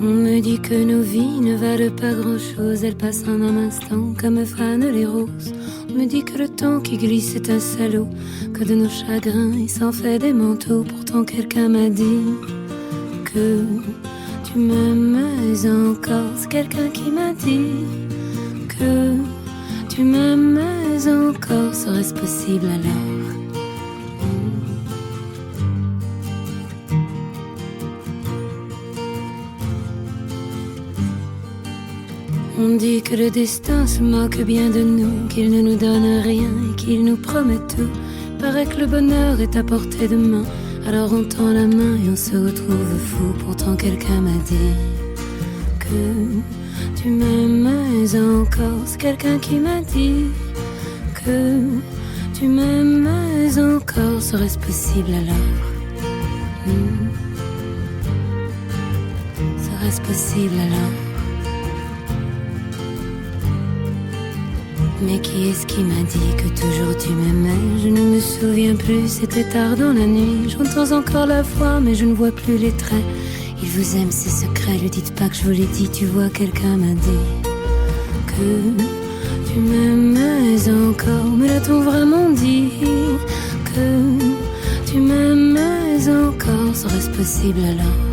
On me dit que nos vies ne valent pas grand-chose, elles passent en un instant comme fanent les roses. On me dit que le temps qui glisse est un salaud, que de nos chagrins il s'en fait des manteaux. Pourtant quelqu'un m'a dit que tu m'aimes encore. C'est quelqu'un qui m'a dit que tu m'aimes encore. Serait-ce possible alors? On dit que le destin se moque bien de nous, qu'il ne nous donne rien et qu'il nous promet tout. Paraît que le bonheur est à portée de main, alors on tend la main et on se retrouve fou. Pourtant quelqu'un m'a dit que tu m'aimes encore. C'est quelqu'un qui m'a dit que tu m'aimes encore. Serait-ce possible alors? Serait-ce possible alors? Mais qui est-ce qui m'a dit que toujours tu m'aimais? Je ne me souviens plus, c'était tard dans la nuit. J'entends encore la voix, mais je ne vois plus les traits. Il vous aime, c'est secret, lui dites pas que je vous l'ai dit. Tu vois, quelqu'un m'a dit que tu m'aimais encore. Mais l'a-t-on vraiment dit que tu m'aimais encore? Serait-ce possible alors?